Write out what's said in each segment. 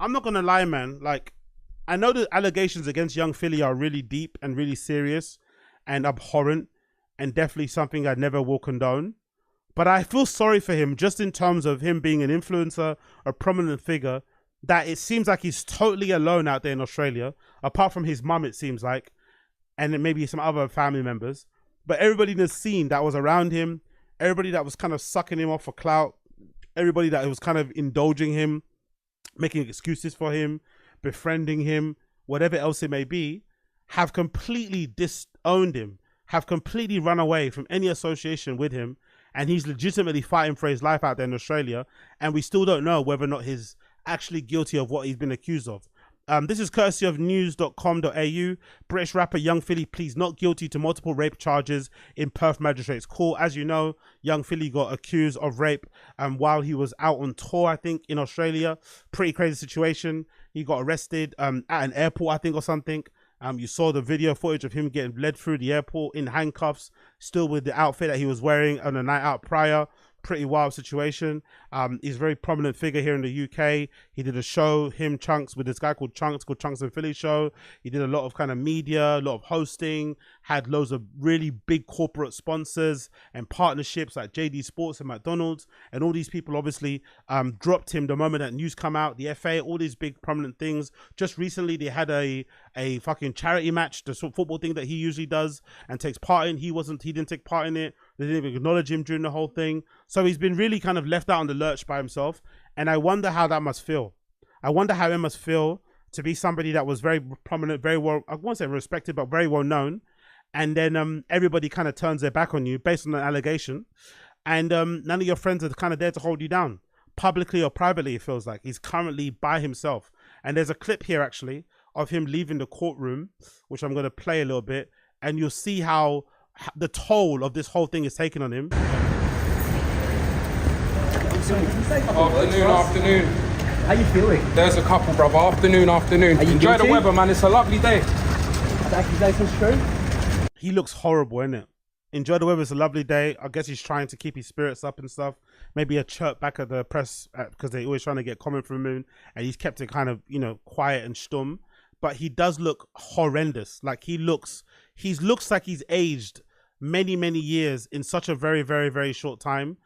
I'm not gonna lie, man. Like, I know the allegations against young Philly are really deep and really serious and abhorrent, and definitely something I never will condone. But I feel sorry for him just in terms of him being an influencer, a prominent figure, that it seems like he's totally alone out there in Australia, apart from his mum, it seems like, and then maybe some other family members. But everybody in the scene that was around him, everybody that was kind of sucking him off for clout, everybody that was kind of indulging him, making excuses for him, befriending him, whatever else it may be, have completely disowned him, have completely run away from any association with him, and he's legitimately fighting for his life out there in Australia, and we still don't know whether or not he's actually guilty of what he's been accused of. This is courtesy of news.com.au. British rapper Young Philly pleads not guilty to multiple rape charges in Perth Magistrates Court. As you know, Young Philly got accused of rape while he was out on tour, I think, in Australia. Pretty crazy situation. He got arrested at an airport, I think, or something. You saw the video footage of him getting led through the airport in handcuffs, still with the outfit that he was wearing on a night out prior. Pretty wild situation. He's a very prominent figure here in the UK. He did a show, him, Chunks, with this guy called Chunks and Philly Show. He did a lot of kind of media, a lot of hosting, had loads of really big corporate sponsors and partnerships like JD Sports and McDonald's. And all these people obviously dropped him the moment that news come out. The FA, all these big prominent things. Just recently they had a fucking charity match, the football thing that he usually does and takes part in. He didn't take part in it. They didn't even acknowledge him during the whole thing. So he's been really kind of left out on the lurch by himself. And I wonder how that must feel. I wonder how it must feel to be somebody that was very prominent, very well, I won't say respected, but very well known. And then everybody kind of turns their back on you based on an allegation. And none of your friends are kind of there to hold you down. Publicly or privately, it feels like. He's currently by himself. And there's a clip here, actually, of him leaving the courtroom, which I'm going to play a little bit. And you'll see how the toll of this whole thing is taken on him. Afternoon. How you feeling? There's a couple, brother. Afternoon. Enjoy the weather, man. It's a lovely day. Are the accusations true? He looks horrible, innit? Enjoy the weather. It's a lovely day. I guess he's trying to keep his spirits up and stuff. Maybe a chirp back at the press because they're always trying to get comment from him, and he's kept it kind of, you know, quiet and stum. But he does look horrendous. Like he looks like he's aged many, many years in such a very, very, very short time,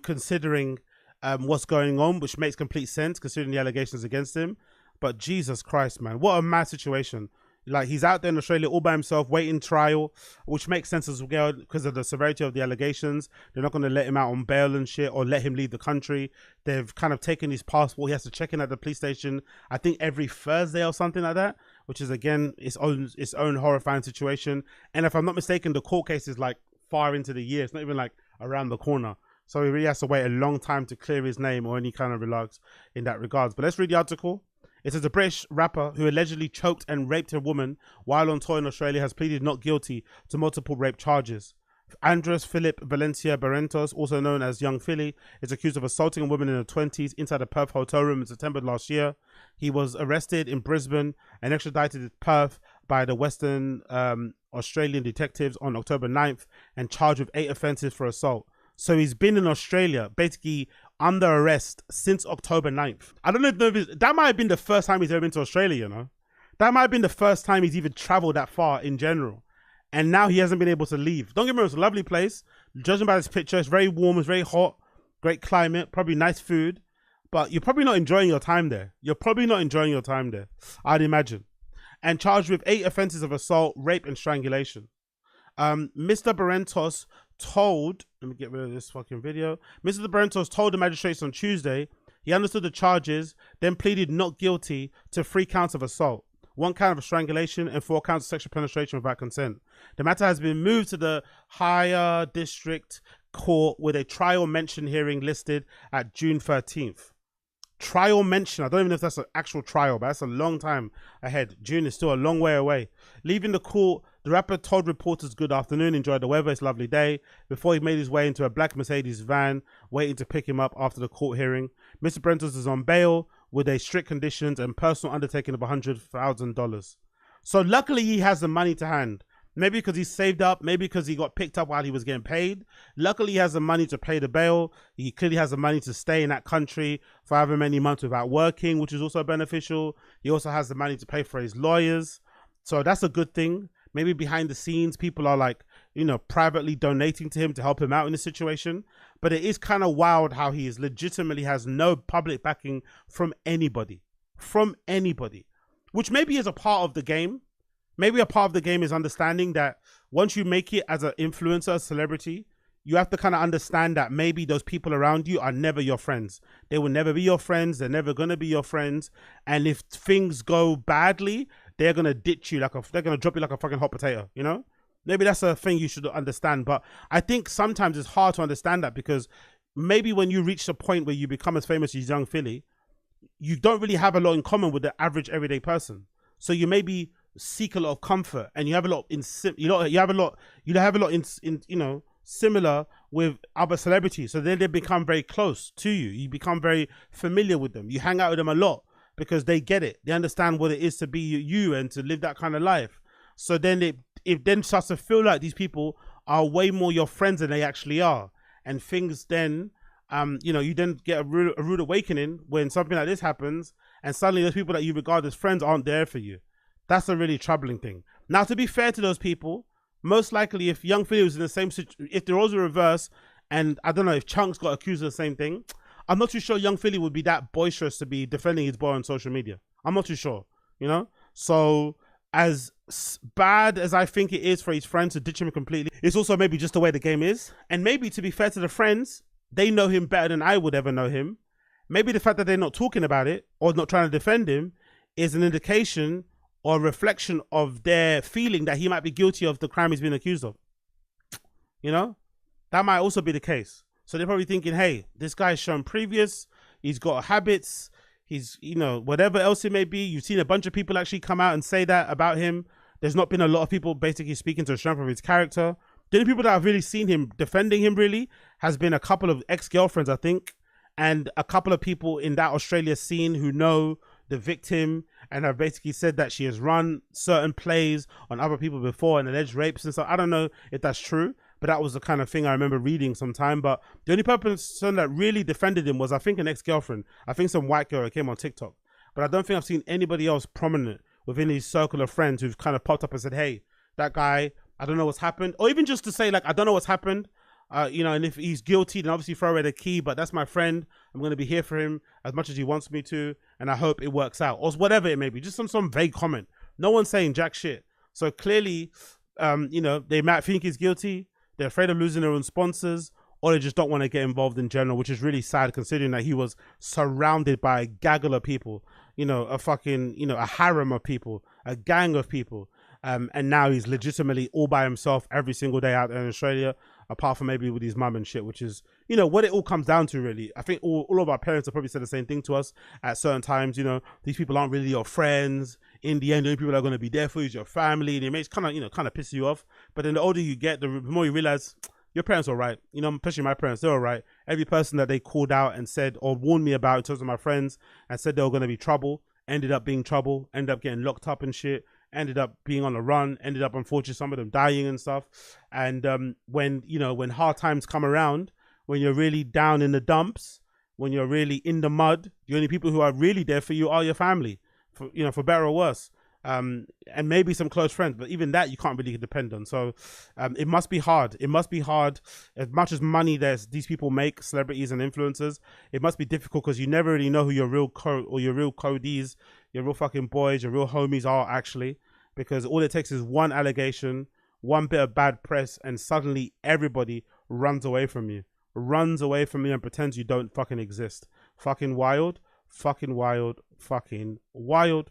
considering what's going on, which makes complete sense considering the allegations against him. But Jesus Christ, man, what a mad situation. Like, he's out there in Australia all by himself, waiting trial, which makes sense as well because of the severity of the allegations. They're not going to let him out on bail and shit or let him leave the country. They've kind of taken his passport. He has to check in at the police station, I think every Thursday or something like that, which is, again, its own horrifying situation. And if I'm not mistaken, the court case is like far into the year. It's not even like around the corner. So he really has to wait a long time to clear his name or any kind of relax in that regards. But let's read the article. It says a British rapper who allegedly choked and raped a woman while on tour in Australia has pleaded not guilty to multiple rape charges. Andres Philip Valencia Barrentos, also known as Young Philly, is accused of assaulting a woman in her 20s inside a Perth hotel room in September last year. He was arrested in Brisbane and extradited to Perth by the Western Australian detectives on October 9th and charged with 8 offences for assault. So he's been in Australia, basically under arrest since October 9th. I don't know if that might have been the first time he's ever been to Australia, you know? That might have been the first time he's even traveled that far in general. And now he hasn't been able to leave. Don't get me wrong, it's a lovely place. Judging by this picture, it's very warm, it's very hot, great climate, probably nice food. But you're probably not enjoying your time there. I'd imagine. And charged with 8 offences of assault, rape, and strangulation. Mr. Barrentos told, let me get rid of this fucking video. Mr. Barrentos told the magistrates on Tuesday he understood the charges, then pleaded not guilty to 3 counts of assault, 1 count of strangulation, and 4 counts of sexual penetration without consent. The matter has been moved to the higher district court with a trial mention hearing listed at June 13th. Trial mention, I don't even know if that's an actual trial, but that's a long time ahead. June is still a long way away. Leaving the court, the rapper told reporters good afternoon, enjoyed the weather, it's a lovely day, before he made his way into a black Mercedes van, waiting to pick him up after the court hearing. Mr. Brentos is on bail with a strict conditions and personal undertaking of $100,000. So luckily he has the money to hand. Maybe because he's saved up, maybe because he got picked up while he was getting paid. Luckily, he has the money to pay the bail. He clearly has the money to stay in that country for however many months without working, which is also beneficial. He also has the money to pay for his lawyers. So that's a good thing. Maybe behind the scenes, people are like, you know, privately donating to him to help him out in this situation. But it is kind of wild how he is legitimately has no public backing from anybody, which maybe is a part of the game. Maybe a part of the game is understanding that once you make it as an influencer, a celebrity, you have to kind of understand that maybe those people around you are never your friends. They will never be your friends. They're never going to be your friends. And if things go badly, they're going to ditch you they're going to drop you like a fucking hot potato, you know? Maybe that's a thing you should understand. But I think sometimes it's hard to understand that because maybe when you reach the point where you become as famous as Young Philly, you don't really have a lot in common with the average everyday person. So you maybe seek a lot of comfort, and you have a lot in you know, similar with other celebrities. So then they become very close to you. You become very familiar with them. You hang out with them a lot because they get it. They understand what it is to be you and to live that kind of life. So then it then starts to feel like these people are way more your friends than they actually are. And things then, you know, you then get a rude awakening when something like this happens, and suddenly those people that you regard as friends aren't there for you. That's a really troubling thing. Now, to be fair to those people, most likely if Young Philly was in the same situation, if the roles were reversed, and I don't know if Chunks got accused of the same thing, I'm not too sure Young Philly would be that boisterous to be defending his boy on social media. I'm not too sure, you know? So as bad as I think it is for his friends to ditch him completely, it's also maybe just the way the game is. And maybe, to be fair to the friends, they know him better than I would ever know him. Maybe the fact that they're not talking about it or not trying to defend him is an indication or a reflection of their feeling that he might be guilty of the crime he's been accused of. You know? That might also be the case. So they're probably thinking, hey, this guy's shown previous, he's got habits, he's, you know, whatever else it may be. You've seen a bunch of people actually come out and say that about him. There's not been a lot of people basically speaking to the strength of his character. The only people that have really seen him defending him really has been a couple of ex-girlfriends, I think, and a couple of people in that Australia scene who know the victim and have basically said that she has run certain plays on other people before and alleged rapes and stuff. I don't know if that's true, but that was the kind of thing I remember reading sometime. But the only person that really defended him was, I think, an ex-girlfriend. I think some white girl that came on TikTok. But I don't think I've seen anybody else prominent within his circle of friends who've kind of popped up and said, hey, that guy, I don't know what's happened. Or even just to say, like, I don't know what's happened. You know, and if he's guilty, then obviously throw away the key, but that's my friend. I'm going to be here for him as much as he wants me to, and I hope it works out. Or whatever it may be, just some vague comment. No one's saying jack shit. So clearly, you know, they might think he's guilty. They're afraid of losing their own sponsors, or they just don't want to get involved in general, which is really sad considering that he was surrounded by a gaggle of people, you know, a fucking, you know, a harem of people, a gang of people. And now he's legitimately all by himself every single day out there in Australia, apart from maybe with his mum and shit, which is, you know, what it all comes down to, really. I think all of our parents have probably said the same thing to us at certain times. You know, these people aren't really your friends. In the end, the only people that are going to be there for you is your family, and it makes kind of, you know, kind of piss you off. But then the older you get, the more you realize your parents are all right. You know, especially my parents, they're all right. Every person that they called out and said or warned me about in terms of my friends and said they were going to be trouble, ended up being trouble, ended up getting locked up and shit, ended up being on the run, ended up, unfortunately, some of them dying and stuff. And when, you know, when hard times come around, when you're really down in the dumps, when you're really in the mud, the only people who are really there for you are your family, for, you know, for better or worse. And maybe some close friends, but even that you can't really depend on. So it must be hard. It must be hard. As much as money these people make, celebrities and influencers, it must be difficult because you never really know who your real your real codees, your real fucking boys, your real homies are actually, because all it takes is one allegation, one bit of bad press, and suddenly everybody runs away from you and pretends you don't fucking exist. Fucking wild, fucking wild, fucking wild.